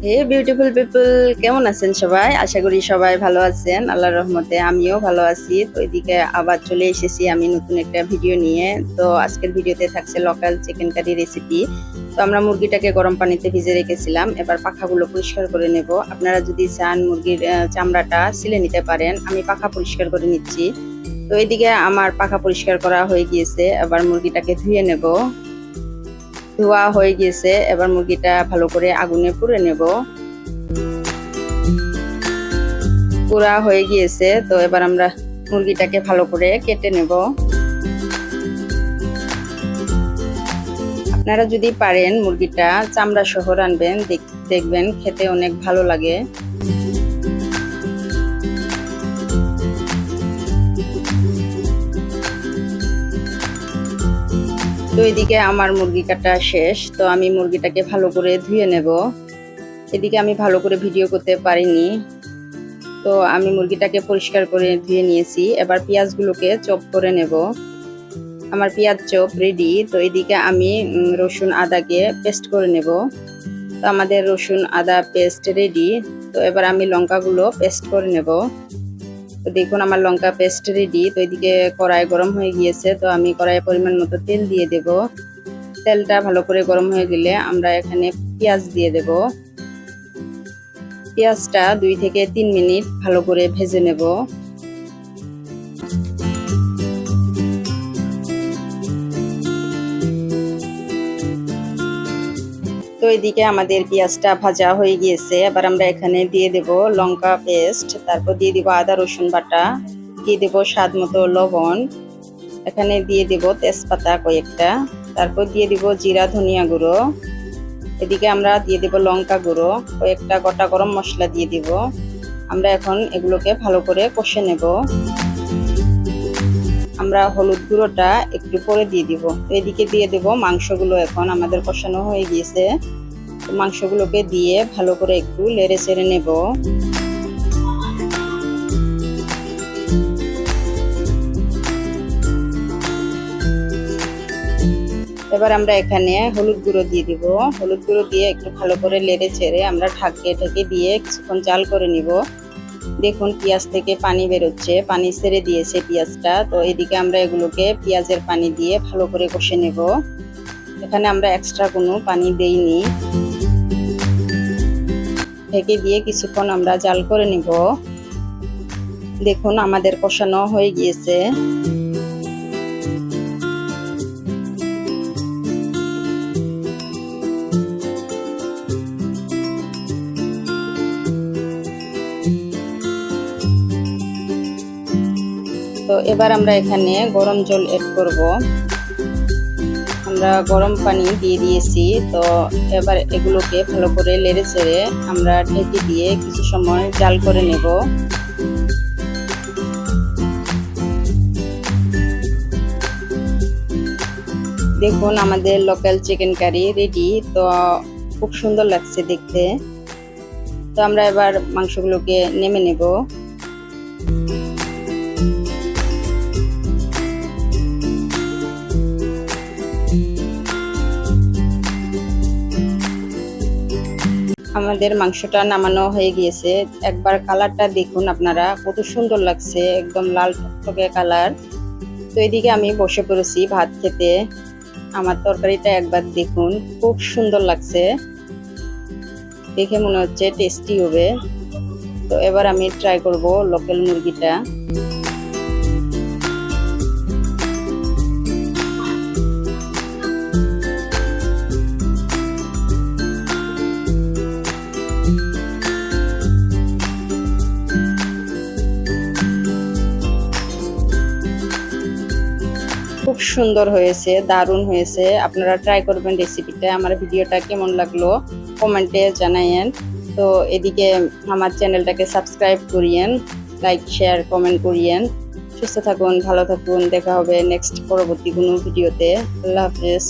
হে beautiful people, কেমন আছেন সবাই? আশা করি সবাই ভালো আছেন। আল্লাহর রহমতে আমিও ভালো আছি। তো এদিকে আবার চলে এসেছি আমি নতুন একটা ভিডিও নিয়ে। তো আজকের ভিডিওতে থাকছে লোকাল চিকেন কারি রেসিপি। তো আমরা মুরগিটাকে গরম পানিতে ভিজে রেখেছিলাম, এবার পাখাগুলো পরিষ্কার করে নেব। আপনারা যদি চান মুরগির চামড়াটা ছিলে নিতে পারেন, আমি পাখা পরিষ্কার করে নিচ্ছি। তো এদিকে আমার পাখা পরিষ্কার করা হয়ে গিয়েছে, এবার মুরগিটাকে ধুয়ে নেব। ধোয়া হয়ে গিয়েছে, এবার মুরগিটা ভালো করে আগুনে পুড়ে নেব। পুরা হয়ে গিয়েছে, তো এবার আমরা মুরগিটাকে ভালো করে কেটে নেব। আপনারা যদি পারেন মুরগিটা চামড়া সহ রানবেন, দেখবেন খেতে অনেক ভালো লাগে। তো এদিকে আমার মুরগি কাটা শেষ, তো আমি মুরগিটাকে ভালো করে ধুয়ে নেব। এদিকে আমি ভালো করে ভিডিও করতে পারিনি, তো আমি মুরগিটাকে পরিষ্কার করে ধুয়ে নিয়েছি। এবার পেঁয়াজগুলোকে চপ করে নেব। আমার পেঁয়াজ চপ রেডি। তো এদিকে আমি রসুন আদাকে পেস্ট করে নেব। তো আমাদের রসুন আদা পেস্ট রেডি। তো এবার আমি লঙ্কাগুলো পেস্ট করে নেব। তো দেখুন আমার লঙ্কা পেস্ট রেডি। তো এদিকে কড়াই গরম হয়ে গিয়েছে, তো আমি কড়াইয়ে পরিমাণ মতো তেল দিয়ে দেব। তেলটা ভালো করে গরম হয়ে গেলে আমরা এখানে পেঁয়াজ দিয়ে দেব। পেঁয়াজটা 2 থেকে 3 মিনিট ভালো করে ভেজে নেব। তো এদিকে আমাদের পেঁয়াজটা ভাজা হয়ে গিয়েছে, এবার আমরা এখানে দিয়ে দেব লঙ্কা পেস্ট, তারপর দিয়ে দিব আদা রসুন বাটা, দিয়ে দেব স্বাদ মতো লবণ, এখানে দিয়ে দেব তেজপাতা কয়েকটা, তারপর দিয়ে দিব জিরা ধনিয়া গুঁড়ো, এদিকে আমরা দিয়ে দেব লঙ্কা গুঁড়ো, কয়েকটা গোটা গরম মশলা দিয়ে দিব। আমরা এখন এগুলোকে ভালো করে কষে নেব। আমরা হলুদ গুঁড়োটা একটু পরে দিয়ে দিব। তো এদিকে দিয়ে দেব মাংসগুলো। এখন আমাদের কষানো হয়ে গিয়েছে, মাংসগুলোকে দিয়ে ভালো করে একটু নেড়ে চেড়ে নেব। এবার আমরা এখানে হলুদ গুঁড়ো দিয়ে দিব। হলুদ গুঁড়ো দিয়ে একটু ভালো করে নেড়ে চেড়ে আমরা ঢেকে দিয়ে কিছুক্ষণ জাল করে নিব। দেখুন পেঁয়াজ থেকে পানি বেরোচ্ছে, পানি ছেড়ে দিয়েছে পেঁয়াজটা। তো এদিকে আমরা এগুলোকে পেঁয়াজের পানি দিয়ে ভালো করে কষে নেব। এখানে আমরা এক্সট্রা কোনো পানি দেইনি। ঢেকে দিয়ে কিছুক্ষণ আমরা জাল করে নিব। দেখুন আমাদের কষানো হয়ে গিয়েছে। তো এবার আমরা এখানে গরম জল এড করব। আমরা গরম পানি দিয়ে দিয়েছি। তো এবার এগুলোকে ভালো করে নেড়ে চেড়ে আমরা ঢেকে দিয়ে কিছু সময় জাল করে নেব। দেখুন আমাদের লোকাল চিকেন কারি রেডি। তো খুব সুন্দর লাগছে দেখতে। তো আমরা এবার মাংসগুলোকে নেমে নেব। আমাদের মাংসটা নামানো হয়ে গিয়েছে। একবার কালারটা দেখুন আপনারা, কত সুন্দর লাগছে, একদম লাল টকটকে কালার। তো এদিকে আমি বসে পড়েছি ভাত খেতে। আমার তরকারিটা একবার দেখুন, খুব সুন্দর লাগছে, দেখে মনে হচ্ছে টেস্টি হবে। তো এবার আমি ট্রাই করব লোকাল মুরগিটা। খুব সুন্দর হয়েছে, দারুণ হয়েছে। আপনারা ট্রাই করবেন রেসিপিটা। আমার ভিডিওটা কেমন লাগলো কমেন্টে জানাইয়েন। তো এদিকে আমার চ্যানেলটাকে সাবস্ক্রাইব করিয়েন, লাইক শেয়ার কমেন্ট করিয়েন। সুস্থ থাকুন, ভালো থাকুন। দেখা হবে নেক্সট পরবর্তী কোনো ভিডিওতে। আল্লাহ হাফেজ।